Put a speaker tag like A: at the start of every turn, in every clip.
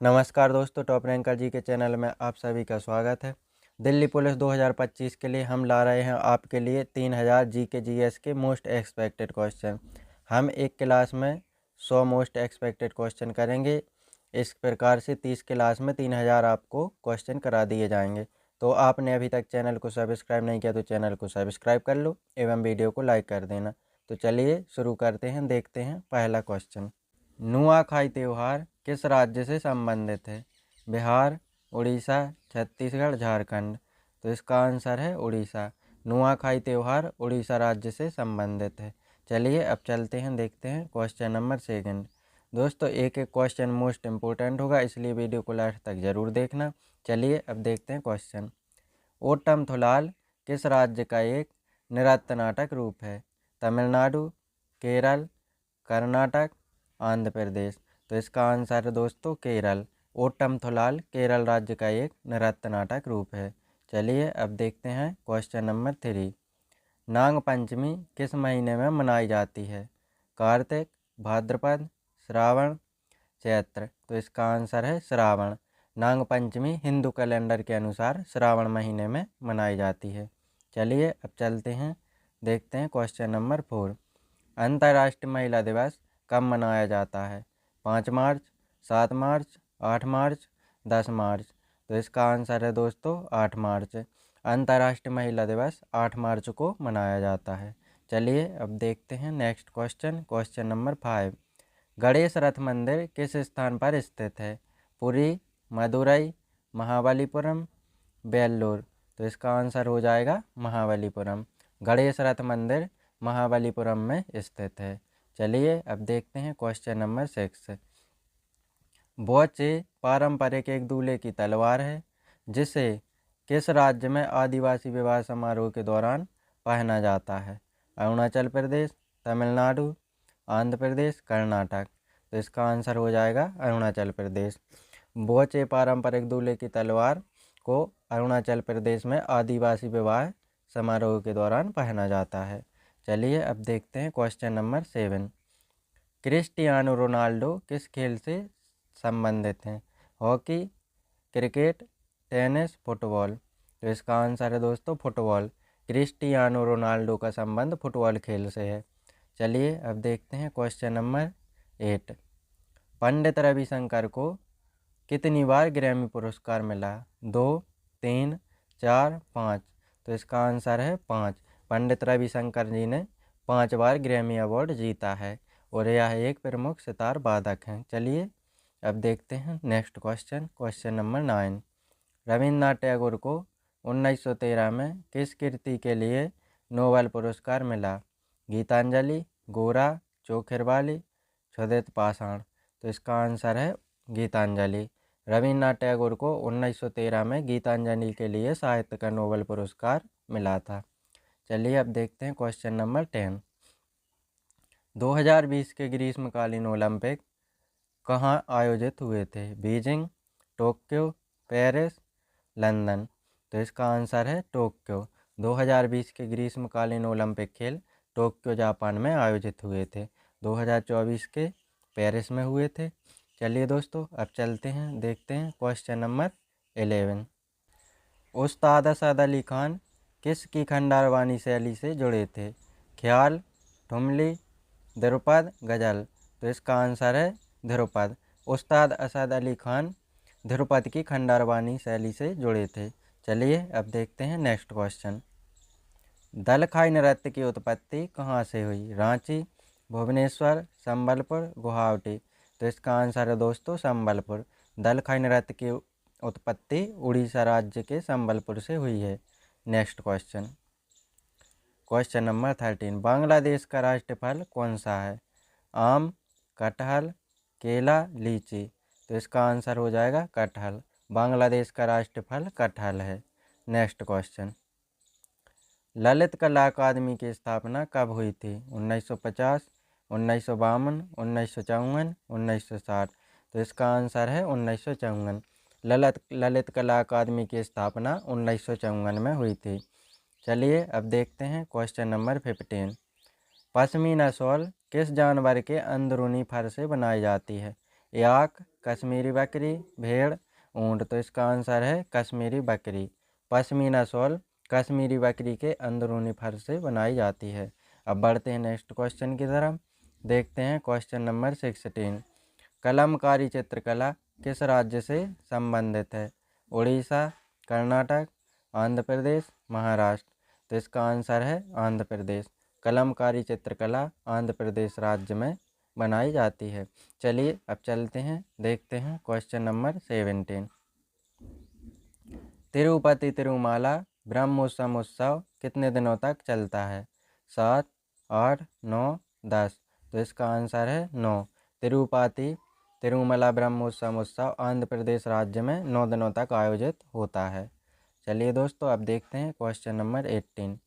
A: नमस्कार दोस्तों, top ranker जी के चैनल में आप सभी का स्वागत है। दिल्ली पुलिस 2025 के लिए हम ला रहे हैं आपके लिए 3000 जीके जीएस के मोस्ट एक्सपेक्टेड क्वेश्चन। हम एक क्लास में 100 मोस्ट एक्सपेक्टेड क्वेश्चन करेंगे। इस प्रकार से 30 क्लास में 3000 आपको क्वेश्चन करा दिए जाएंगे। तो आपने अभी तक चैनल को सब्सक्राइब नहीं किया तो चैनल को सब्सक्राइब कर लो एवं वीडियो को लाइक कर देना। तो चलिए शुरू करते हैं, देखते हैं पहला क्वेश्चन। नुआखाई त्यौहार किस राज्य से संबंधित है? बिहार, उड़ीसा, छत्तीसगढ़, झारखंड। तो इसका आंसर है उड़ीसा। नुआखाई त्यौहार उड़ीसा राज्य से संबंधित है। चलिए अब चलते हैं, देखते हैं क्वेश्चन नंबर सेकंड। दोस्तों एक एक क्वेश्चन मोस्ट इम्पोर्टेंट होगा, इसलिए वीडियो को लास्ट तक जरूर देखना। चलिए अब देखते हैं क्वेश्चन। ओट्टम थुलाल किस राज्य का एक नृत्य नाटक रूप है? तमिलनाडु, केरल, कर्नाटक, आंध्र प्रदेश। तो इसका आंसर है दोस्तों केरल। ओट्टम थुलाल केरल राज्य का एक नृत्य नाटक रूप है। चलिए अब देखते हैं क्वेश्चन नंबर 3। नाग पंचमी किस महीने में मनाई जाती है? कार्तिक, भाद्रपद, श्रावण, चैत्र। तो इसका आंसर है श्रावण। नाग पंचमी हिंदू कैलेंडर के अनुसार श्रावण महीने में मनाई जाती है। चलिए अब चलते हैं, देखते हैं क्वेश्चन नंबर 4। अंतर्राष्ट्रीय महिला दिवस कब मनाया जाता है? 5 मार्च, 7 मार्च, 8 मार्च, 10 मार्च। तो इसका आंसर है दोस्तों 8 मार्च। अंतर्राष्ट्रीय महिला दिवस 8 मार्च को मनाया जाता है। चलिए अब देखते हैं next question, question number 5। Ganesh रथ मंदिर किस स्थान पर स्थित है? पुरी, मदुरई, महाबलीपुरम, बेल्लूर। तो इसका आंसर हो जाएगा महाबलीपुरम। गणेश रथ मंदिर महाबलीपुरम में स्थित है। चलिए अब देखते हैं क्वेश्चन नंबर 6। बोचे पारंपरिक एक दूल्हे की तलवार है जिसे किस राज्य में आदिवासी विवाह समारोह के दौरान पहना जाता है? अरुणाचल प्रदेश, तमिलनाडु, आंध्र प्रदेश, कर्नाटक। तो इसका आंसर हो जाएगा अरुणाचल प्रदेश। बोचे पारंपरिक दूल्हे की तलवार को अरुणाचल प्रदेश में आदिवासी विवाह समारोह के दौरान पहना जाता है। चलिए अब देखते हैं क्वेश्चन नंबर 7। क्रिस्टियानो रोनाल्डो किस खेल से संबंधित हैं? Hockey, cricket, tennis, football. तो इसका आंसर है दोस्तों फुटबॉल। क्रिस्टियानो रोनाल्डो का संबंध फुटबॉल खेल से है। चलिए अब देखते हैं क्वेश्चन नंबर 8। पंडित रविशंकर को कितनी बार ग्रैमी पुरस्कार मिला? 2, 3, 4, 5। तो इसका आंसर है 5। पंडित रविशंकर जी ने 5 बार ग्रैमी अवार्ड जीता है और यह एक प्रमुख सितार वादक हैं। चलिए अब देखते हैं next question, question number 9। Rabindranath Tagore को 1913 में किस कृति के लिए नोबेल पुरस्कार मिला? गीतांजलि, गोरा, चोखिरवाली, क्षुधित पाषाण। तो इसका आंसर है गीतांजलि। रविन्द्रनाथ टैगोर को 1913 में गीतांजलि के लिए साहित्य का नोबेल पुरस्कार मिला था। चलिए अब देखते हैं क्वेश्चन नंबर 10। 2020 के ग्रीष्मकालीन ओलंपिक कहाँ आयोजित हुए थे? Beijing, Tokyo, Paris, London. तो इसका आंसर है टोक्यो। 2020 के ग्रीष्मकालीन ओलंपिक खेल टोक्यो जापान में आयोजित हुए थे। 2024 के पेरिस में हुए थे। चलिए दोस्तों अब चलते हैं, देखते हैं क्वेश्चन नंबर 11। उस्ताद असद अली खान किसकी खंडारवानी शैली से जुड़े थे? ख्याल, ठुमली, ध्रुपद, गज़ल। तो इसका आंसर है ध्रुपद। उस्ताद असद अली खान ध्रुपद की खंडारवानी शैली से जुड़े थे। चलिए अब देखते हैं नेक्स्ट क्वेश्चन। दलखाई नृत्य की उत्पत्ति कहाँ से हुई? रांची, भुवनेश्वर, संबलपुर, गुवाहाटी। तो इसका आंसर है दोस्तों संबलपुर। दलखाई नृत्य की उत्पत्ति उड़ीसा राज्य के संबलपुर से हुई है। Next question, question number 13। Bangladesh का राष्ट्रीय फल कौन सा है? आम, कटहल, केला, लीची। तो इसका आंसर हो जाएगा कटहल। बांग्लादेश का राष्ट्रीय फल कटहल है। नेक्स्ट क्वेश्चन, ललित कला अकादमी की स्थापना कब हुई थी? 1950, 1952, 1954, 1960। तो इसका आंसर है 1954। ललित कला अकादमी की स्थापना 1954 में हुई थी। चलिए अब देखते हैं क्वेश्चन नंबर 15। पश्मीना शॉल किस जानवर के अंदरूनी फर से बनाई जाती है? याक, कश्मीरी बकरी, भेड़, ऊंट। तो इसका आंसर है कश्मीरी बकरी। पश्मीना शॉल कश्मीरी बकरी के अंदरूनी फर से बनाई जाती है। अब बढ़ते हैं नेक्स्ट क्वेश्चन की तरफ। देखते हैं क्वेश्चन नंबर 16। कलमकारी चित्रकला किस राज्य से संबंधित है? उड़ीसा, कर्नाटक, आंध्र प्रदेश, महाराष्ट्र। तो इसका आंसर है आंध्र प्रदेश। कलमकारी चित्रकला आंध्र प्रदेश राज्य में बनाई जाती है। चलिए अब चलते हैं, देखते हैं क्वेश्चन नंबर 17। तिरुपति तिरुमाला ब्रह्मोत्सव उत्सव कितने दिनों तक चलता है? 7, 8, 9, 10। तो इसका आंसर है 9। तिरुपति तिरुमला ब्रह्मोत्सव उत्सव आंध्र प्रदेश राज्य में 9 दिनों तक आयोजित होता है। चलिए दोस्तों अब देखते हैं क्वेश्चन नंबर 18।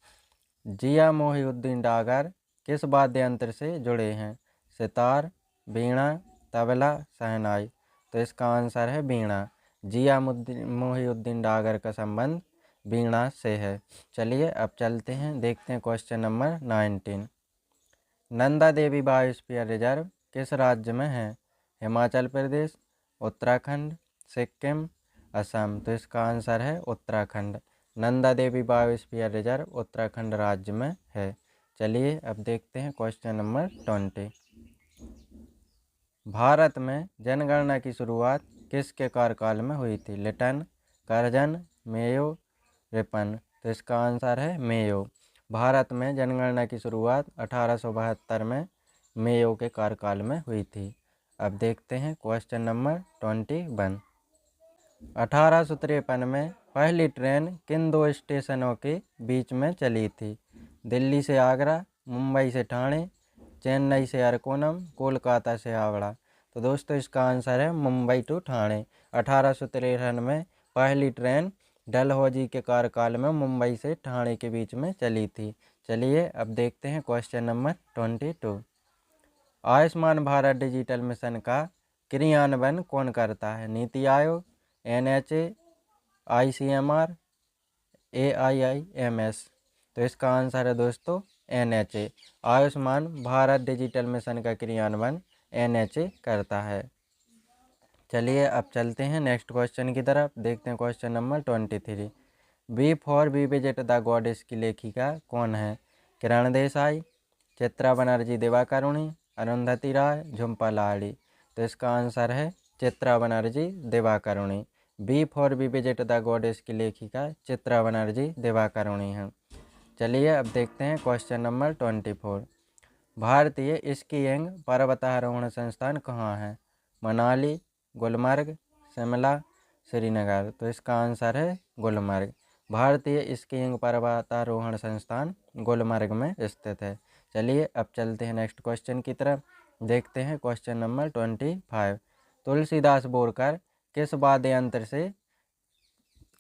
A: जिया मोहिउद्दीन डागर किस वाद्य यंत्र से जुड़े हैं? सितार, वीणा, तबला, शहनाई। तो इसका आंसर है वीणा। जिया मोहिउद्दीन डागर का संबंध वीणा से है। चलिए अब चलते हैं, देखते हैं question number 19। Nanda Devi biosphere reserve किस राज्य में है? हिमाचल प्रदेश, उत्तराखंड, सिक्किम, असम। तो इसका आंसर है उत्तराखंड। नंदा देवी बायोस्फीयर रिजर्व उत्तराखंड राज्य में है। चलिए अब देखते हैं क्वेश्चन नंबर 20। भारत में जनगणना की शुरुआत किसके कार्यकाल में हुई थी? Lytton, Curzon, Mayo, Ripon. तो इसका आंसर है मेयो। भारत में जनगणना की शुरुआत 1872 में मेयो के कार्यकाल में हुई थी। अब देखते हैं क्वेश्चन नंबर 21। 1853 में पहली ट्रेन किन दो स्टेशनों के बीच में चली थी? दिल्ली से आगरा, मुंबई से ठाणे, चेन्नई से अरकोनम, कोलकाता से हावड़ा। तो दोस्तों इसका आंसर है मुंबई टू ठाणे। 1853 में पहली ट्रेन डलहौजी के कार्यकाल में मुंबई से ठाणे के बीच में चली थी। चलिए अब देखते हैं question number 22। Ayushman Bharat digital mission का क्रियान्वयन कौन करता है? NITI Aayog, NHA, ICMR, AIIMS। तो इसका आंसर है दोस्तों NHA। Ayushman Bharat digital mission का क्रियान्वयन NHA करता है। चलिए अब चलते हैं नेक्स्ट क्वेश्चन की तरफ, देखते हैं question number 23। Before we visit the goddess की लेखिका कौन है? किरण देसाई, चित्रा बनर्जी दिवाकरुणी, अरुंधति राय, झुम्पा लाहिड़ी। तो इसका आंसर है Chitra Banerjee Divakaruni. Before we visit the goddess की लेखिका चित्रा बनर्जी दिवाकरुणी हैं। चलिए अब देखते हैं क्वेश्चन नंबर 24। भारतीय स्कीइंग पर्वतारोहण संस्थान कहाँ है? मनाली, गुलमर्ग, शिमला, श्रीनगर। तो इसका आंसर है गुलमर्ग। भारतीय स्कीइंग पर्वतारोहण संस्थान गुलमर्ग में स्थित है। चलिए अब चलते हैं नेक्स्ट क्वेश्चन की तरफ, देखते हैं क्वेश्चन नंबर 25। तुलसीदास बोरकर किस वाद्य यंत्र से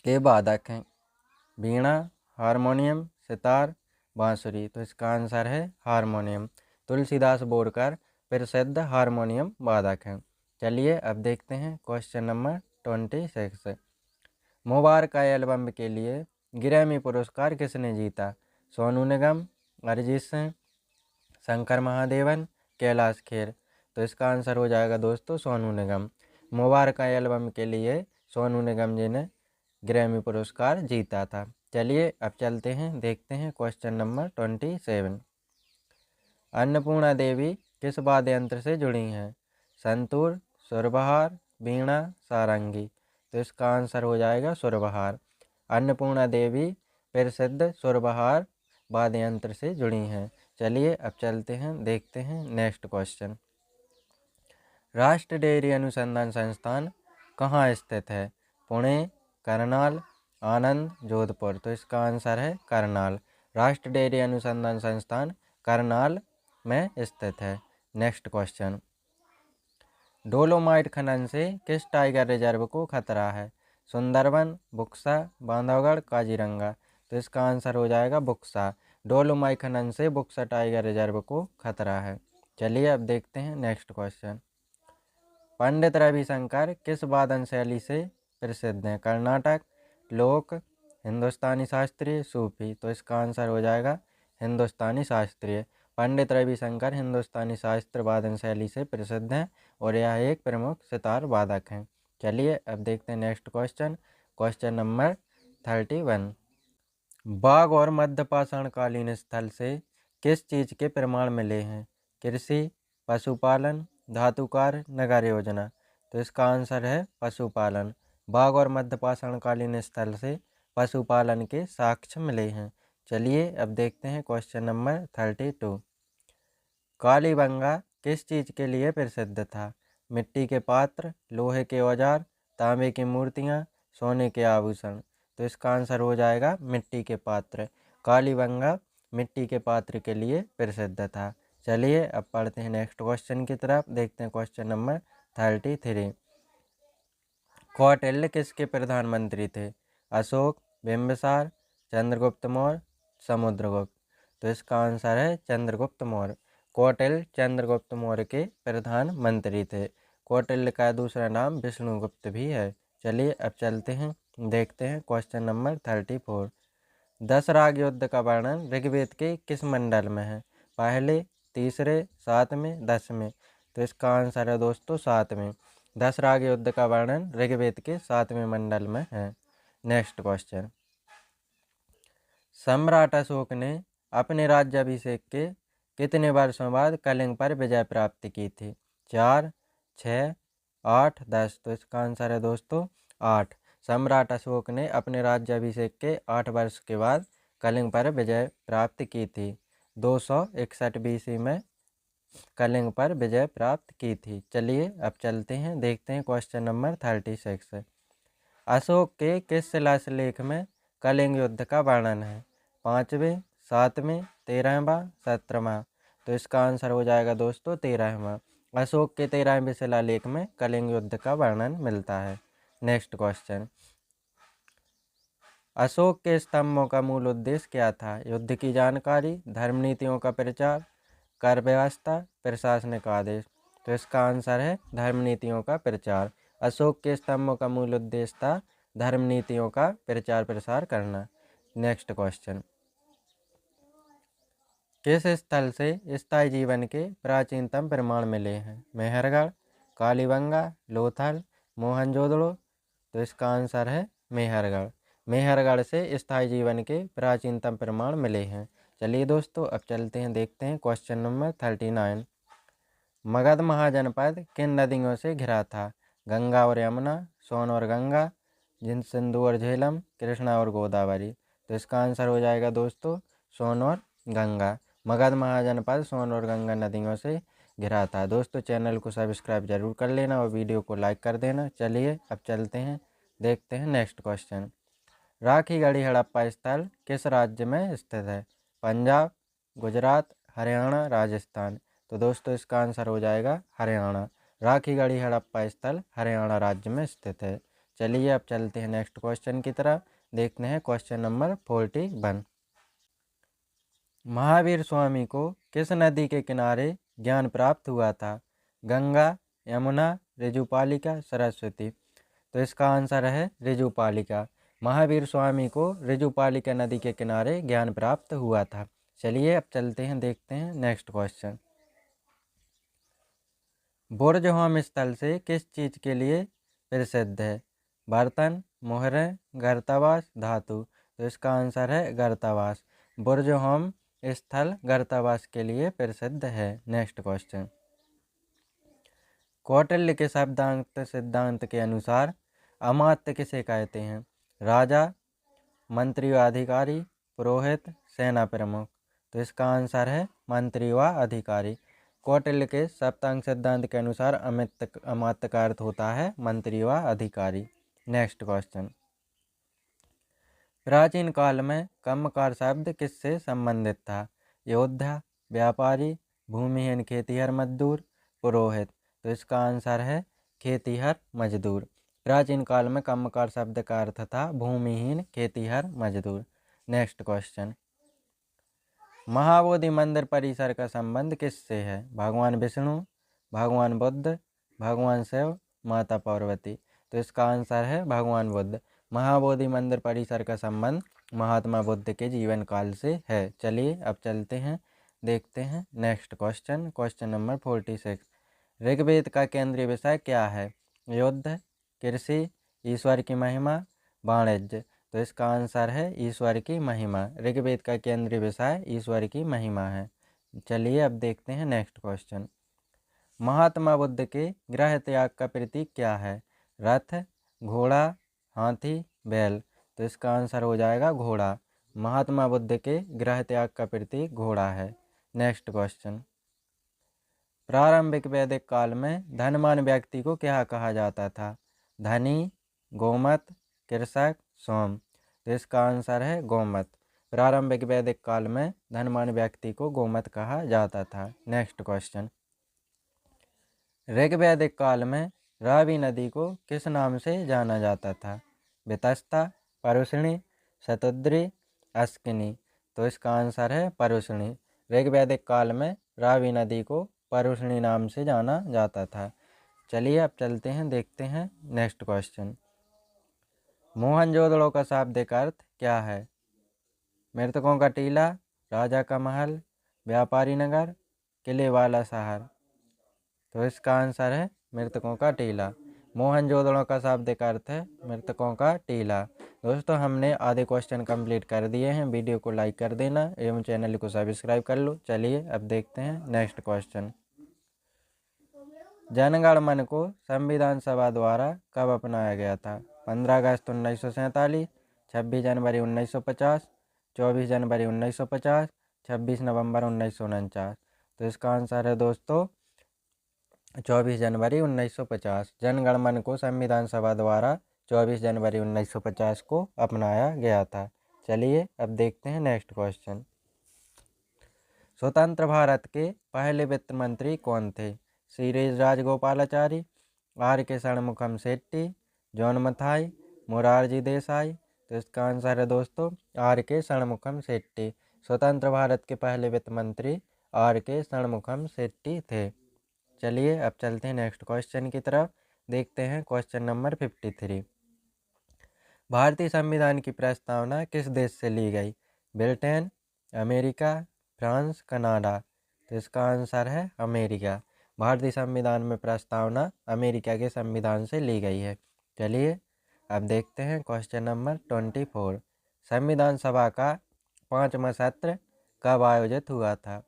A: के वादक हैं? वीणा, हारमोनियम, सितार, बांसुरी। तो इसका आंसर है हारमोनियम। तुलसीदास बोरकर प्रसिद्ध हारमोनियम वादक हैं। चलिए अब देखते हैं क्वेश्चन नंबर 26। मुबारका एल्बम के लिए ग्रैमी पुरस्कार किसने जीता? सोनू निगम, अरिजीत सिंह, शंकर महादेवन, कैलाश खेर। तो इसका आंसर हो जाएगा दोस्तों सोनू निगम। मुबारका एल्बम के लिए सोनू निगम जी ने ग्रैमी पुरस्कार जीता था। चलिए अब चलते हैं, देखते हैं क्वेश्चन नंबर 27। अन्नपूर्णा देवी किस वाद्य यंत्र से जुड़ी हैं? संतूर, सुरबहार, वीणा, सारंगी। तो इसका आंसर हो जाएगा सुरबहार। अन्नपूर्णा देवी प्रसिद्ध सुरबहार वाद्य यंत्र से जुड़ी हैं। चलिए अब चलते हैं, देखते हैं नेक्स्ट क्वेश्चन। राष्ट्रीय डेयरी अनुसंधान संस्थान कहाँ स्थित है? पुणे, करनाल, आनंद, जोधपुर। तो इसका आंसर है करनाल। राष्ट्रीय डेयरी अनुसंधान संस्थान करनाल में स्थित है। Next question. डोलोमाइट खनन से किस टाइगर रिजर्व को खतरा है? सुंदरबन, बुक्सा, बांधवगढ़, काजीरंगा। तो इसका आंसर हो जाएगा बुक्सा। डोलोमाइट खनन से बुक्सा टाइगर रिजर्व को खतरा है। चलिए अब देखते हैं नेक्स्ट क्वेश्चन। पंडित रविशंकर किस वादन शैली से प्रसिद्ध हैं? कर्नाटक, लोक, हिंदुस्तानी शास्त्रीय, सूफी। तो इसका आंसर हो जाएगा हिंदुस्तानी शास्त्रीय। पंडित रविशंकर हिंदुस्तानी शास्त्र वादन शैली से प्रसिद्ध हैं और यह एक प्रमुख सितार वादक हैं। चलिए अब देखते हैं नेक्स्ट क्वेश्चन, क्वेश्चन नंबर 31। बाघ और मध्यपाषाणकालीन स्थल से किस चीज़ के प्रमाण मिले हैं? कृषि, पशुपालन, धातुकार, नगर योजना। तो इसका आंसर है पशुपालन। बाघ और मध्यपाषाणकालीन स्थल से पशुपालन के साक्ष्य मिले हैं। चलिए अब देखते हैं क्वेश्चन नंबर 32। कालीबंगा किस चीज़ के लिए प्रसिद्ध था? मिट्टी के पात्र, लोहे के औजार, तांबे की मूर्तियाँ, सोने के आभूषण। तो इसका आंसर हो जाएगा मिट्टी के पात्र। कालीबंगा मिट्टी के पात्र के लिए प्रसिद्ध था। चलिए अब पढ़ते हैं नेक्स्ट क्वेश्चन की तरफ। देखते हैं क्वेश्चन नंबर 33। कौटिल्य किसके प्रधानमंत्री थे? अशोक, बिंबिसार, चंद्रगुप्त मौर्य, समुद्रगुप्त। तो इसका आंसर है चंद्रगुप्त मौर्य। कौटिल्य चंद्रगुप्त मौर्य के प्रधानमंत्री थे। कौटिल्य का दूसरा नाम विष्णुगुप्त भी है। चलिए अब चलते हैं, देखते हैं क्वेश्चन नंबर 34। दशराग युद्ध का वर्णन ऋग्वेद के किस मंडल में है? पहले, तीसरे, सातवें, 10वें। तो इसका आंसर है दोस्तों 7वें। दशराग युद्ध का वर्णन ऋग्वेद के 7वें मंडल में है। Next question. सम्राट अशोक ने अपने राज्याभिषेक के कितने वर्षों बाद कलिंग पर विजय प्राप्त की थी? 4, 6, 8, 10। तो इसका आंसर है दोस्तों 8। सम्राट अशोक ने अपने राज्याभिषेक के 8 वर्ष के बाद कलिंग पर विजय प्राप्त की थी। 261 BC में कलिंग पर विजय प्राप्त की थी। चलिए अब चलते हैं, देखते हैं क्वेश्चन नंबर 36। अशोक के किस शिलालेख में कलिंग युद्ध का वर्णन है? 5वें, 7वें, 13वां, 17वां। तो इसका आंसर हो जाएगा दोस्तों 13वां। अशोक के 13वें शिलालेख में कलिंग युद्ध का वर्णन मिलता है। Next question. अशोक के स्तंभों का मूल उद्देश्य क्या था? युद्ध की जानकारी, धर्म नीतियों का प्रचार, कर व्यवस्था, प्रशासनिक आदेश। तो इसका आंसर है धर्म नीतियों का प्रचार। अशोक के स्तंभों का मूल उद्देश्य था धर्म नीतियों का प्रचार प्रसार करना। Next question. किस स्थल से स्थायी जीवन के प्राचीनतम प्रमाण मिले हैं? मेहरगढ़, कालीबंगा, लोथल, मोहनजोदड़ो। तो इसका आंसर है मेहरगढ़। मेहरगढ़ से स्थायी जीवन के प्राचीनतम प्रमाण मिले हैं। चलिए दोस्तों अब चलते हैं, देखते हैं क्वेश्चन नंबर 39। मगध महाजनपद किन नदियों से घिरा था? गंगा और यमुना, सोन और गंगा, सिंधु और झेलम, कृष्णा और गोदावरी। तो इसका आंसर हो जाएगा दोस्तों सोन और गंगा। मगध महाजनपद सोन और गंगा नदियों से घिरा था। दोस्तों चैनल को सब्सक्राइब जरूर कर लेना और वीडियो को लाइक कर देना। चलिए अब चलते हैं, देखते हैं नेक्स्ट क्वेश्चन। राखीगढ़ी हड़प्पा स्थल किस राज्य में स्थित है? पंजाब, गुजरात, हरियाणा, राजस्थान। तो दोस्तों इसका आंसर हो जाएगा हरियाणा। राखीगढ़ी हड़प्पा स्थल हरियाणा राज्य में स्थित है। चलिए अब चलते हैं नेक्स्ट क्वेश्चन की तरफ। देखते हैं क्वेश्चन नंबर 41। महावीर स्वामी को किस नदी के किनारे ज्ञान प्राप्त हुआ था? गंगा, यमुना, ऋजुपालिका, सरस्वती। तो इसका आंसर है ऋजुपालिका। महावीर स्वामी को ऋजुपालिका नदी के किनारे ज्ञान प्राप्त हुआ था। चलिए अब चलते हैं, देखते हैं नेक्स्ट क्वेश्चन। बुर्जहोम स्थल से किस चीज़ के लिए प्रसिद्ध है? बर्तन, मोहरें, गर्तावास, धातु। तो इसका आंसर है गर्तावास। बुर्जहोम स्थल गर्तावास के लिए प्रसिद्ध है। Next question. कौटिल्य के शब्दांत सिद्धांत के अनुसार अमात्य किसे कहते हैं? राजा, मंत्री व अधिकारी, पुरोहित, सेना प्रमुख। तो इसका आंसर है मंत्री व अधिकारी। कौटिल्य के सप्तांग सिद्धांत के अनुसार अमात्य का अर्थ होता है मंत्री व अधिकारी। Next question. प्राचीन काल में कम्मकार शब्द किससे संबंधित था? योद्धा, व्यापारी, भूमिहीन खेतीहर मजदूर, पुरोहित। तो इसका आंसर है खेतीहर मजदूर। प्राचीन काल में कम्मकार शब्द का अर्थ था भूमिहीन खेतीहर मजदूर। Next question. महाबोधि मंदिर परिसर का संबंध किससे है? भगवान विष्णु, भगवान बुद्ध, भगवान शिव, माता पार्वती। तो इसका आंसर है भगवान बुद्ध। महाबोधि मंदिर परिसर का संबंध महात्मा बुद्ध के जीवन काल से है। चलिए अब चलते हैं, देखते हैं next question, question number 46। Rigveda का केंद्रीय विषय क्या है? युद्ध, कृषि, ईश्वर की महिमा, वाणिज्य। तो इसका आंसर है ईश्वर की महिमा। ऋग्वेद का केंद्रीय विषय ईश्वर की महिमा है। चलिए अब देखते हैं नेक्स्ट क्वेश्चन। महात्मा बुद्ध के गृह त्याग का प्रतीक क्या है? रथ, घोड़ा, हाथी, बैल। तो इसका आंसर हो जाएगा घोड़ा। महात्मा बुद्ध के गृह त्याग का प्रतीक घोड़ा है। Next question. प्रारंभिक वैदिक काल में धनवान व्यक्ति को क्या कहा जाता था? धनी, गोमत, कृषक, सोम। तो इसका आंसर है गोमत। प्रारंभिक वैदिक काल में धनवान व्यक्ति को गोमत कहा जाता था। Next question. ऋग्वैदिक काल में रावी नदी को किस नाम से जाना जाता था? वितस्ता, परुषणी, शतुद्री, अस्किनी। तो इसका आंसर है परुषणी। ऋग्वैदिक काल में रावी नदी को परुषणी नाम से जाना जाता था। चलिए अब चलते हैं, देखते हैं नेक्स्ट क्वेश्चन। मोहनजोदड़ो का शाब्दिक अर्थ क्या है? मृतकों का टीला, राजा का महल, व्यापारी नगर, किले वाला शहर। तो इसका आंसर है मृतकों का टीला। मोहनजोदड़ो का शाब्दिक अर्थ है मृतकों का टीला। दोस्तों हमने आधे क्वेश्चन कंप्लीट कर दिए हैं। वीडियो को लाइक कर देना एवं चैनल को सब्सक्राइब कर लो। चलिए अब देखते हैं नेक्स्ट क्वेश्चन। जनगण मन को संविधान सभा द्वारा कब अपनाया गया था? 15 अगस्त 1947, 26 जनवरी 1950, 24 जनवरी 1950, 26 नवंबर 1949। तो इसका आंसर है दोस्तों 24 जनवरी 1950। जनगण मन को संविधान सभा द्वारा 24 जनवरी 1950 को अपनाया गया था। चलिए अब देखते हैं नेक्स्ट क्वेश्चन। स्वतंत्र भारत के पहले वित्त मंत्री कौन थे? श्री राजगोपालाचारी, आर के षणमुखम शेट्टी, जॉन मथाई, मोरारजी देसाई। तो इसका आंसर है दोस्तों आर के षणमुखम शेट्टी। स्वतंत्र भारत के पहले वित्त मंत्री आर के षणमुखम शेट्टी थे। चलिए अब चलते हैं नेक्स्ट क्वेश्चन की तरफ। देखते हैं क्वेश्चन नंबर 53। भारतीय संविधान की प्रस्तावना किस देश से ली गई? Britain, America, France, Canada. तो इसका आंसर है अमेरिका। भारतीय संविधान में प्रस्तावना अमेरिका के संविधान से ली गई है। चलिए अब देखते हैं क्वेश्चन नंबर 24। संविधान सभा का 5वां सत्र कब आयोजित हुआ था?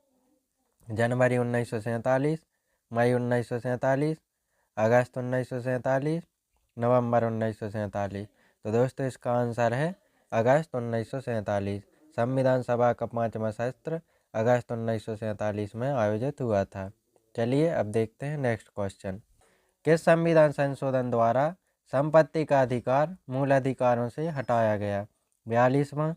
A: जनवरी 1947, मई 1947, अगस्त 1947, नवंबर 1947। तो दोस्तों इसका आंसर है अगस्त 1947। संविधान सभा का 5वां सत्र अगस्त 1947 में आयोजित हुआ था। चलिए अब देखते हैं नेक्स्ट क्वेश्चन। किस संविधान संशोधन द्वारा संपत्ति का अधिकार मूल अधिकारों से हटाया गया? 42वां,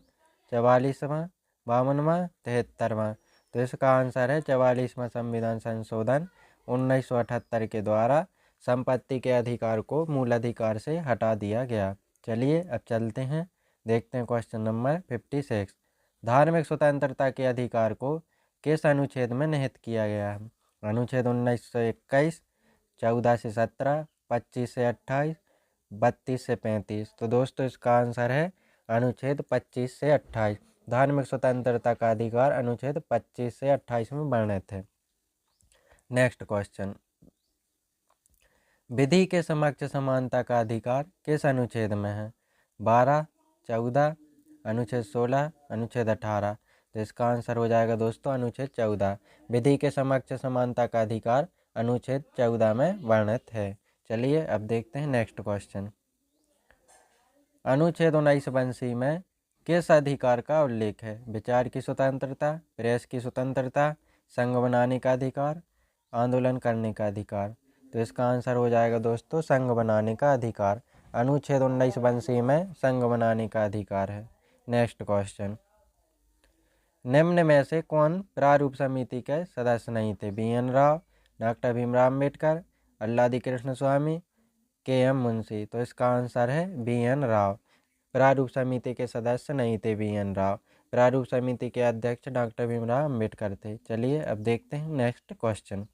A: 44वां, 52वां, 73वां। तो इसका आंसर है 44वां संविधान संशोधन 1978 के द्वारा संपत्ति के अधिकार को मूल अधिकार से हटा दिया गया। चलिए अब चलते हैं, देखते हैं क्वेश्चन नंबर 56। धार्मिक स्वतंत्रता के अधिकार को किस अनुच्छेद में निहित किया गया है? अनुच्छेद 1921, 14 से 17, 25 से 28, 32 से 35। तो दोस्तों इसका आंसर है अनुच्छेद 25 से 28। धार्मिक स्वतंत्रता का अधिकार अनुच्छेद 25 से 28 में वर्णित है। Next question. विधि के समक्ष समानता का अधिकार किस अनुच्छेद में है? 12, 14, अनुच्छेद 16, अनुच्छेद 18। तो इसका आंसर हो जाएगा दोस्तों अनुच्छेद 14। विधि के समक्ष समानता का अधिकार अनुच्छेद 14 में वर्णित है। चलिए अब देखते हैं नेक्स्ट क्वेश्चन। अनुच्छेद 19 में किस अधिकार का उल्लेख है? विचार की स्वतंत्रता, प्रेस की स्वतंत्रता, संघ बनाने का अधिकार, आंदोलन करने का अधिकार। तो इसका आंसर हो जाएगा दोस्तों संघ बनाने का अधिकार। अनुच्छेद 19 में संघ बनाने का अधिकार है। Next question. निम्न में से कौन प्रारूप समिति के सदस्य नहीं थे? BN राव, डॉक्टर भीमराव अम्बेडकर, अल्लादी कृष्ण स्वामी, KM मुंशी। तो इसका आंसर है BN राव। प्रारूप समिति के सदस्य नहीं थे BN राव। प्रारूप समिति के अध्यक्ष डॉक्टर भीमराव अम्बेडकर थे। चलिए अब देखते हैं नेक्स्ट क्वेश्चन।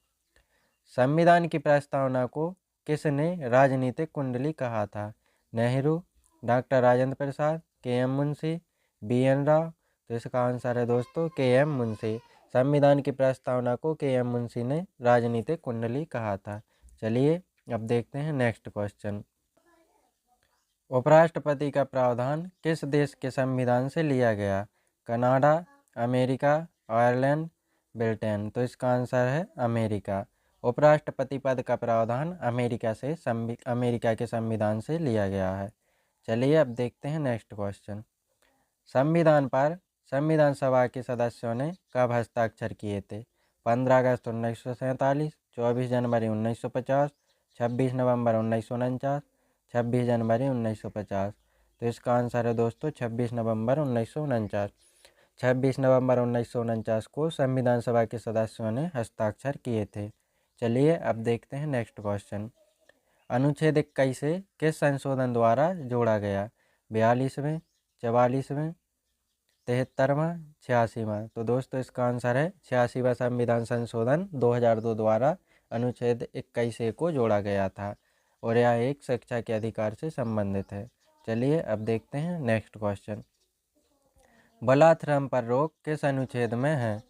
A: संविधान की प्रस्तावना को किसने राजनीतिक कुंडली कहा था? Nehru, doctor Rajendra Prasad, KM Munshi, BN Rao. तो इसका आंसर है दोस्तों KM मुंशी। संविधान की प्रस्तावना को के.एम. मुंशी ने राजनीतिक कुंडली कहा था। चलिए अब देखते हैं नेक्स्ट क्वेश्चन। उपराष्ट्रपति का प्रावधान किस देश के संविधान से लिया गया? Canada, America, Ireland, Britain. तो इसका आंसर है अमेरिका। उपराष्ट्रपति पद का प्रावधान अमेरिका के संविधान से लिया गया है। चलिए अब देखते हैं नेक्स्ट क्वेश्चन। संविधान पर संविधान सभा के सदस्यों ने कब हस्ताक्षर किए थे? 15 अगस्त 1947, 24 जनवरी 1950, 26 नवंबर 1949, 26 जनवरी 1950। तो इसका आंसर है दोस्तों 26 नवंबर 1949। 26 नवंबर 1949 को संविधान सभा के सदस्यों ने हस्ताक्षर किए थे। चलिए अब देखते हैं नेक्स्ट क्वेश्चन। अनुच्छेद 21 से किस संशोधन द्वारा जोड़ा गया? 42वें, 44वें, 73वां, 86वां। तो दोस्तों इसका आंसर है 86वां संविधान संशोधन 2002 द्वारा अनुच्छेद 21 को जोड़ा गया था और यह एक शिक्षा के अधिकार से संबंधित है। चलिए अब देखते हैं नेक्स्ट क्वेश्चन। बलात्कार पर रोक किस अनुच्छेद में है?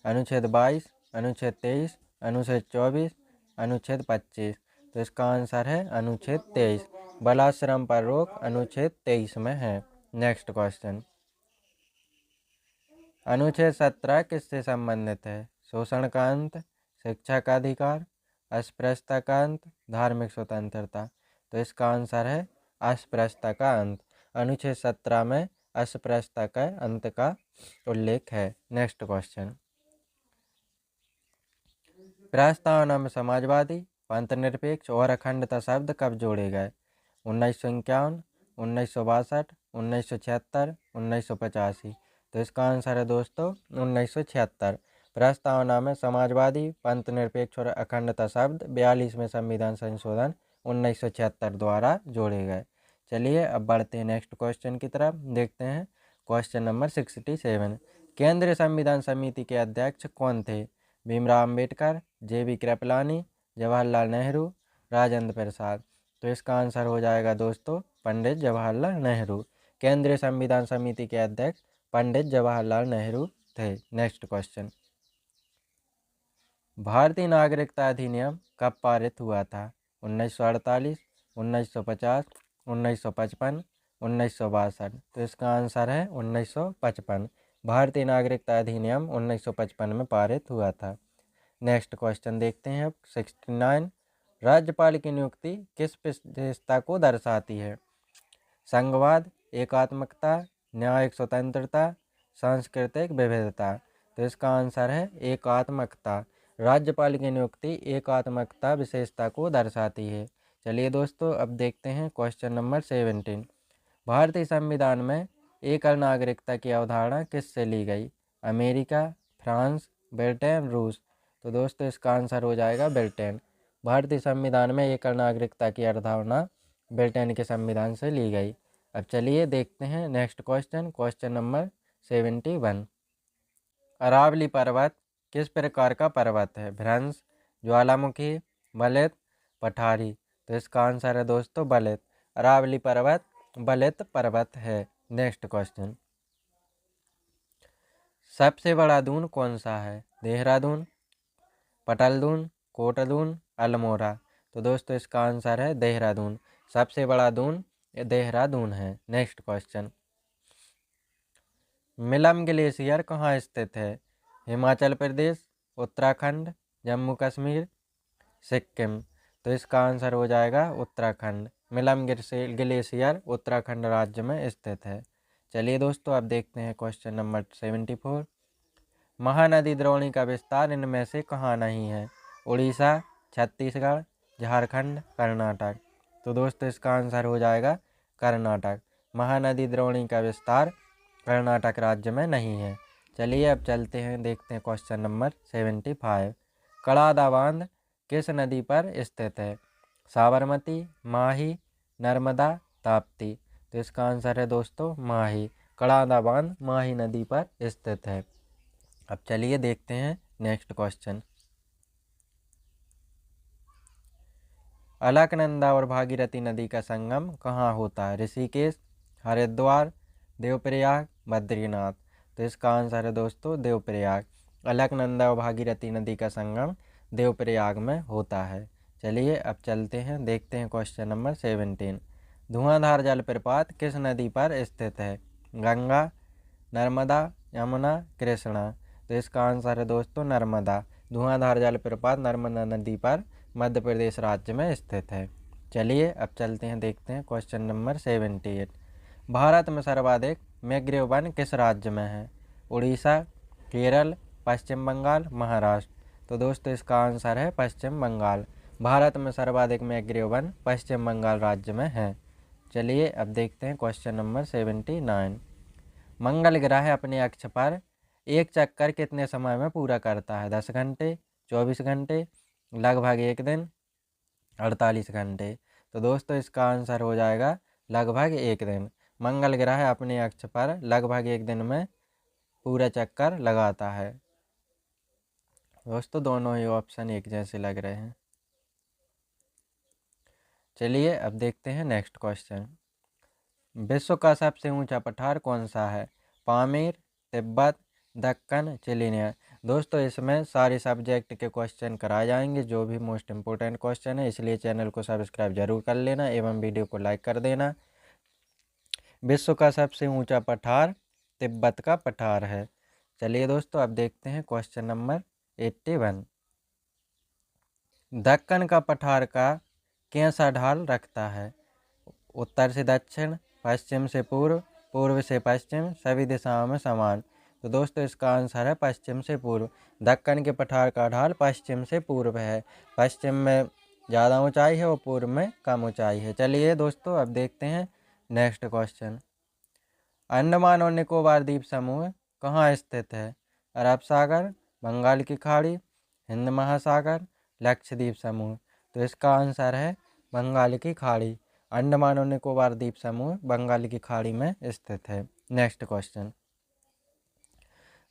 A: अनुच्छेद 22, अनुच्छेद 23, अनुच्छेद 24, अनुच्छेद 25। तो इसका आंसर है अनुच्छेद 23। बलात्कार पर रोक अनुच्छेद 23 में है। Next question. अनुच्छेद 17 किससे संबंधित है? शोषण का अंत, शिक्षा का अधिकार, अस्पृश्यता का अंत, धार्मिक स्वतंत्रता। तो इसका आंसर है अस्पृश्यता का अंत। अनुच्छेद 17 में अस्पृश्यता का अंत का उल्लेख है। Next question. प्रस्तावना में समाजवादी, पंथनिरपेक्ष और अखंडता शब्द कब जोड़े गए? 1951, 1962, 1976, 1985। तो इसका आंसर है दोस्तों 1976। प्रस्तावना में समाजवादी, पंथनिरपेक्ष और अखंडता शब्द 42वें संविधान संशोधन 1976 द्वारा जोड़े गए। चलिए अब बढ़ते हैं नेक्स्ट क्वेश्चन की तरफ। देखते हैं क्वेश्चन नंबर 67। केंद्रीय संविधान समिति के अध्यक्ष कौन थे? भीमराव अम्बेडकर, जे.बी. कृपलानी, जवाहरलाल नेहरू, राजेंद्र प्रसाद। तो इसका आंसर हो जाएगा दोस्तों पंडित जवाहरलाल नेहरू। केंद्रीय संविधान समिति के अध्यक्ष पंडित जवाहरलाल नेहरू थे। Next question. भारतीय नागरिकता अधिनियम कब पारित हुआ था? 1948, 1950, 1955, 1962। तो इसका आंसर है 1955। भारतीय नागरिकता अधिनियम 1955 में पारित हुआ था। नेक्स्ट क्वेश्चन देखते हैं अब 69। राज्यपाल की नियुक्ति किस विशेषता को दर्शाती है? संघवाद, एकात्मकता, न्यायिक स्वतंत्रता, सांस्कृतिक विविधता। तो इसका आंसर है एकात्मकता। राज्यपाल की नियुक्ति एकात्मकता विशेषता को दर्शाती है। चलिए दोस्तों अब देखते हैं क्वेश्चन नंबर 17। भारतीय संविधान में एकल नागरिकता की अवधारणा किससे ली गई? अमेरिका, फ्रांस, ब्रिटेन, रूस। तो दोस्तों इसका आंसर हो जाएगा ब्रिटेन। भारतीय संविधान में एकल नागरिकता की अवधारणा ब्रिटेन के संविधान से ली गई। अब चलिए देखते हैं next question. Question number 71। Aravalli पर्वत किस प्रकार का पर्वत है? भ्रंश, ज्वालामुखी, बलित, पठारी। तो इसका आंसर है दोस्तों बलित। अरावली पर्वत बलित पर्वत है। Next question. सबसे बड़ा दून कौन सा है? देहरादून, पटलदून, कोटदून, अल्मोड़ा। तो दोस्तों इसका आंसर है देहरादून। सबसे बड़ा दून देहरादून है। Next question. मिलम ग्लेशियर कहाँ स्थित है? हिमाचल प्रदेश, उत्तराखंड, जम्मू कश्मीर, सिक्किम। तो इसका आंसर हो जाएगा उत्तराखंड। मिलम ग्लेशियर उत्तराखंड राज्य में स्थित है। चलिए दोस्तों अब देखते हैं क्वेश्चन नंबर 74। महानदी द्रोणी का विस्तार इनमें से कहाँ नहीं है? उड़ीसा, छत्तीसगढ़, झारखंड, कर्नाटक। तो दोस्तों इसका आंसर हो जाएगा कर्नाटक। महानदी द्रोणी का विस्तार कर्नाटक राज्य में नहीं है। चलिए अब चलते हैं देखते हैं क्वेश्चन नंबर 75। कड़ादा बांध किस नदी पर स्थित है? साबरमती, माही, नर्मदा, ताप्ती। तो इसका आंसर है दोस्तों माही। कड़ादा बांध माही नदी पर स्थित है। अब चलिए देखते हैं नेक्स्ट क्वेश्चन। अलकनंदा और भागीरथी नदी का संगम कहाँ होता है? ऋषिकेश, हरिद्वार, देवप्रयाग, बद्रीनाथ। तो इसका आंसर है दोस्तों देवप्रयाग। अलकनंदा और भागीरथी नदी का संगम देवप्रयाग में होता है। चलिए अब चलते हैं, देखते हैं क्वेश्चन नंबर 17। धुआंधार जलप्रपात किस नदी पर स्थित है? गंगा, नर्मदा, यमुना, कृष्णा। तो इसका आंसर है दोस्तों नर्मदा। धुआंधार जलप्रपात नर्मदा नदी पर मध्य प्रदेश राज्य में स्थित है। चलिए अब चलते हैं, देखते हैं क्वेश्चन नंबर 78। भारत में सर्वाधिक मैंग्रोव वन किस राज्य में है? उड़ीसा, केरल, पश्चिम बंगाल, महाराष्ट्र। तो दोस्तों इसका आंसर है पश्चिम बंगाल। भारत में सर्वाधिक मैंग्रोव वन पश्चिम बंगाल राज्य में है। चलिए अब देखते हैं क्वेश्चन नंबर 79। मंगल ग्रह अपने अक्ष पर एक चक्कर कितने समय में पूरा करता है? 10 घंटे, 24 घंटे, लगभग 1 दिन, 48 घंटे। तो दोस्तों इसका आंसर हो जाएगा लगभग 1 दिन। मंगल ग्रह अपने अक्ष पर लगभग 1 दिन में पूरा चक्कर लगाता है। दोस्तों दोनों ही ऑप्शन एक जैसे लग रहे हैं। चलिए अब देखते हैं नेक्स्ट क्वेश्चन। विश्व का सबसे ऊंचा पठार कौन सा है? पामीर, तिब्बत, दक्कन, चिलिनिया। दोस्तों इसमें सारे सब्जेक्ट के क्वेश्चन कराए जाएंगे, जो भी मोस्ट इम्पोर्टेंट क्वेश्चन है, इसलिए चैनल को सब्सक्राइब जरूर कर लेना एवं वीडियो को लाइक कर देना। विश्व का सबसे ऊंचा पठार तिब्बत का पठार है। चलिए दोस्तों अब देखते हैं क्वेश्चन नंबर 81। दक्कन का पठार का कैसा ढाल रखता है? उत्तर से दक्षिण, पश्चिम से पूर्व, पूर्व से पश्चिम, सभी दिशाओं में समान। तो दोस्तों इसका आंसर है पश्चिम से पूर्व। दक्कन के पठार का ढाल पश्चिम से पूर्व है। पश्चिम में ज़्यादा ऊंचाई है और पूर्व में कम ऊंचाई है। चलिए दोस्तों अब देखते हैं नेक्स्ट क्वेश्चन। अंडमान और निकोबार द्वीप समूह कहाँ स्थित है? अरब सागर, बंगाल की खाड़ी, हिंद महासागर, लक्षद्वीप समूह। तो इसका आंसर है बंगाल की खाड़ी। अंडमान और निकोबार द्वीप समूह बंगाल की खाड़ी में स्थित है। Next question.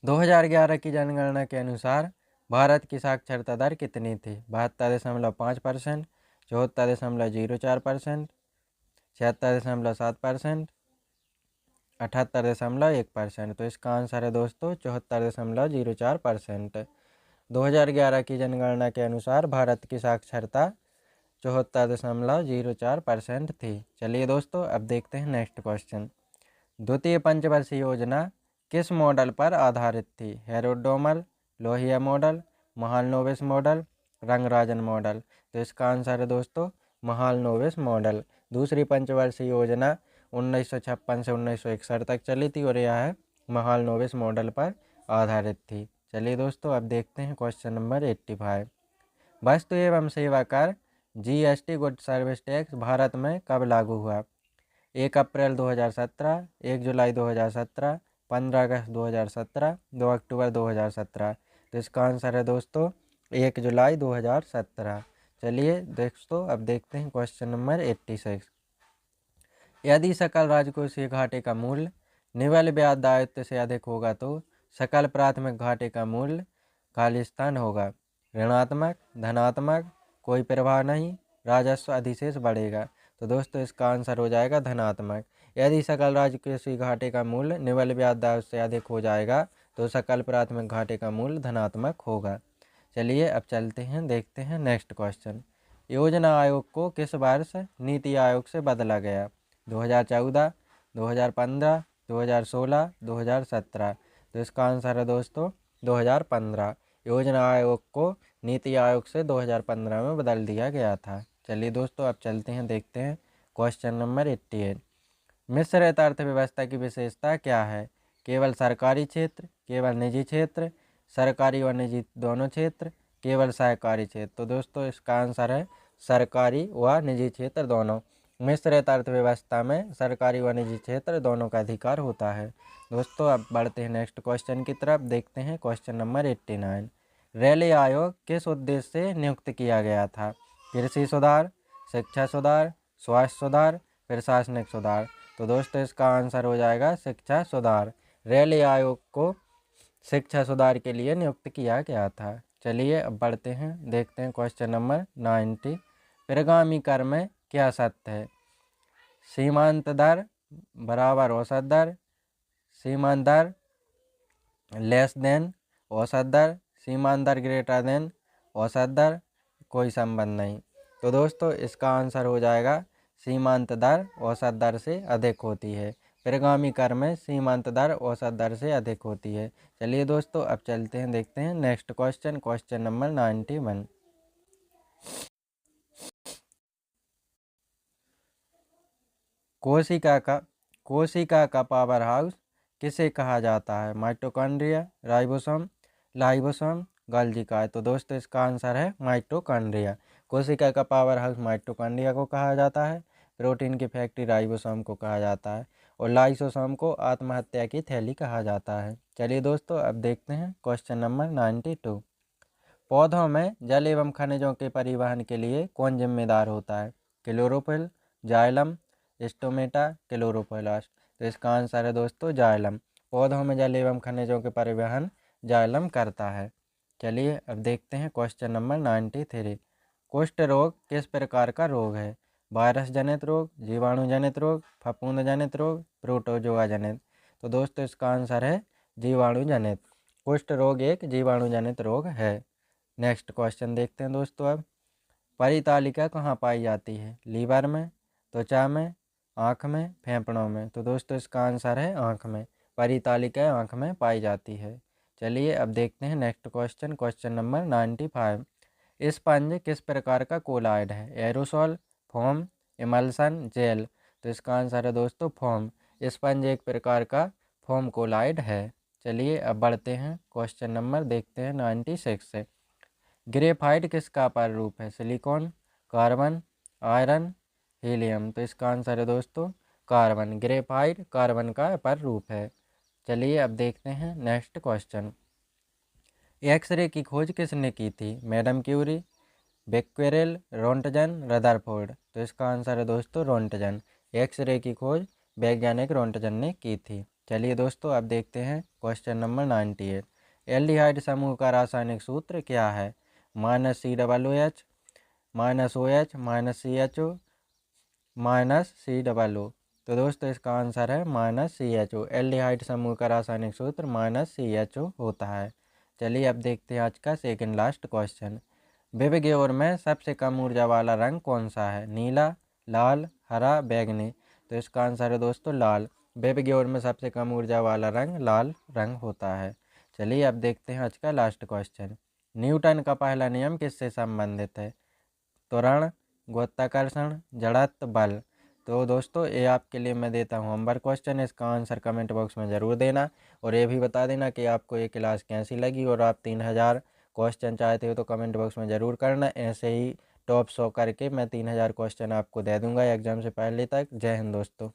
A: 2011 की जनगणना के अनुसार भारत की साक्षरता दर कितनी थी? 72.5%, 74.04%, 76.7%, 78.1%। तो इसका आंसर है दोस्तों 74.04%। 2011 की जनगणना के अनुसार भारत की साक्षरता 74.04% थी। चलिए दोस्तों अब देखते हैं नेक्स्ट क्वेश्चन। द्वितीय पंचवर्षीय योजना किस मॉडल पर आधारित थी? Harrod Domar, Lohia model, Mahalanobis model, Rangarajan model. तो इसका आंसर है दोस्तों महालनोबिस मॉडल। दूसरी पंचवर्षीय योजना 1956 से 1961 तक चली थी और यह महालनोबिस मॉडल पर आधारित थी। चलिए दोस्तों अब देखते हैं क्वेश्चन नंबर 85। वस्तु एवं सेवा कर GST good service tax Bharat में कब लागू हुआ? 1 अप्रैल 2017, 1 जुलाई 2017, 15 अगस्त 2017, 2 अक्टूबर 2017। तो इसका आंसर है दोस्तों 1 जुलाई 2017। चलिए दोस्तों अब देखते हैं क्वेश्चन नंबर 86। यदि सकल राजकोषीय घाटे का मूल्य निवल ब्याज दायित्व से अधिक होगा तो सकल प्राथमिक घाटे का मूल्य खाली स्थान होगा। ऋणात्मक, धनात्मक, कोई प्रभाव नहीं, राजस्व अधिशेष बढ़ेगा। तो दोस्तों इसका आंसर हो जाएगा धनात्मक। यदि सकल राजकोषीय घाटे का मूल्य निवल ब्याज दर से अधिक हो जाएगा तो सकल प्राथमिक घाटे का मूल्य धनात्मक होगा। चलिए अब चलते हैं, देखते हैं नेक्स्ट क्वेश्चन। योजना आयोग को किस वर्ष नीति आयोग से बदला गया? 2014, 2015, 2016, 2017। तो इसका आंसर है दोस्तों 2015। योजना आयोग को नीति आयोग से 2015 में बदल दिया गया था। चलिए दोस्तों अब चलते हैं, देखते हैं क्वेश्चन नंबर 88। मिश्रित अर्थव्यवस्था की विशेषता क्या है? केवल सरकारी क्षेत्र, केवल निजी क्षेत्र, सरकारी और निजी दोनों क्षेत्र, केवल सहकारी क्षेत्र। तो दोस्तों इसका आंसर है सरकारी व निजी क्षेत्र दोनों। मिश्रित अर्थव्यवस्था में सरकारी व निजी क्षेत्र दोनों का अधिकार होता है। दोस्तों अब बढ़ते हैं नेक्स्ट क्वेश्चन की तरफ, देखते हैं क्वेश्चन नंबर 89। रेले आयोग किस उद्देश्य से नियुक्त किया गया था? कृषि सुधार, शिक्षा सुधार, स्वास्थ्य सुधार, प्रशासनिक सुधार। तो दोस्तों इसका आंसर हो जाएगा शिक्षा सुधार। रेले आयोग को शिक्षा सुधार के लिए नियुक्त किया गया था। चलिए अब बढ़ते हैं, देखते हैं क्वेश्चन नंबर 90। प्रगामी कर में क्या सत्य है? सीमांत दर बराबर औसत दर, सीमांत दर लेस देन औसत दर, सीमांत दर ग्रेटर देन औसत दर, कोई संबंध नहीं। तो दोस्तों इसका आंसर हो जाएगा सीमांत दर औसत दर से अधिक होती है। परिगामी क्रम में सीमांत दर औसत दर से अधिक होती है। चलिए दोस्तों अब चलते हैं, देखते हैं नेक्स्ट क्वेश्चन, क्वेश्चन नंबर 91। कोशिका का पावर हाउस किसे कहा जाता है? माइटोकॉन्ड्रिया, राइबोसोम, लाइबोसोम, गोल्गी काज। तो दोस्तों इसका आंसर है माइटोकॉन्ड्रिया। कोशिका का पावर हाउस माइटोकॉन्ड्रिया को कहा जाता है। प्रोटीन की फैक्ट्री राइबोसोम को कहा जाता है और लाइसोसोम को आत्महत्या की थैली कहा जाता है। चलिए दोस्तों अब देखते हैं क्वेश्चन नंबर 92। पौधों में जल एवं खनिजों के परिवहन के लिए कौन जिम्मेदार होता है? Chlorophyll, xylem, stomata, chloroplast. तो इसका आंसर है दोस्तों जाइलम। पौधों में जल एवं खनिजों के परिवहन जाइलम करता है। चलिए अब देखते हैं क्वेश्चन नंबर 93। कुष्ठ रोग किस प्रकार का रोग है? वायरस जनित रोग, जीवाणु जनित रोग, फफूंद जनित रोग, प्रोटोजोआ जनित। तो दोस्तों इसका आंसर है जीवाणु जनित। कुष्ठ रोग एक जीवाणु जनित रोग है। नेक्स्ट क्वेश्चन देखते हैं दोस्तों अब। परितालिका कहाँ पाई जाती है? लीवर में, त्वचा में, आँख में, फेफड़ों में। तो दोस्तों इसका आंसर है आँख में। परितालिका आँख में पाई जाती है। चलिए अब देखते हैं next question, question number 95। Sponge किस प्रकार का कोलाइड है? Aerosol, foam, emulsion, gel. तो इसका आंसर है दोस्तों फोम। स्पंज एक प्रकार का फोम कोलाइड है। चलिए अब बढ़ते हैं क्वेश्चन नंबर देखते हैं 96 से। ग्रेफाइट किसका अपर रूप है? Silicon, carbon, iron, helium. तो इसका आंसर है दोस्तों कार्बन। ग्रेफाइट कार्बन का अपर रूप है। चलिए अब देखते हैं नेक्स्ट क्वेश्चन। एक्सरे की खोज किसने की थी? Madam Curie, Becquerel, Roentgen, Rutherford. तो इसका आंसर है दोस्तों रोंटगन। एक्सरे की खोज वैज्ञानिक रोंटगन ने की थी। चलिए दोस्तों अब देखते हैं क्वेश्चन नंबर 98। एल्डिहाइड समूह का रासायनिक सूत्र क्या है? -COOH, -OH, -CHO, -COO। तो दोस्तों इसका आंसर है -CHO। एल्डिहाइड समूह का रासायनिक सूत्र -CHO होता है। चलिए अब देखते हैं आज का सेकंड लास्ट क्वेश्चन। विबग्योर में सबसे कम ऊर्जा वाला रंग कौन सा है? नीला, लाल, हरा, बैंगनी। तो इसका आंसर है दोस्तों लाल। विबग्योर में सबसे कम ऊर्जा वाला रंग लाल रंग होता है। चलिए अब देखते हैं आज का लास्ट क्वेश्चन। न्यूटन का पहला नियम किससे संबंधित है? त्वरण, गुरुत्वाकर्षण, जड़त्व, बल। तो दोस्तों ये आपके लिए मैं देता हूँ होमवर्क क्वेश्चन। इसका आंसर कमेंट बॉक्स में ज़रूर देना और ये भी बता देना कि आपको ये क्लास कैसी लगी। और आप 3000 क्वेश्चन चाहते हो तो कमेंट बॉक्स में ज़रूर करना। ऐसे ही टॉप 100 करके मैं 3000 क्वेश्चन आपको दे दूँगा एग्ज़ाम से पहले तक। जय हिंद दोस्तों।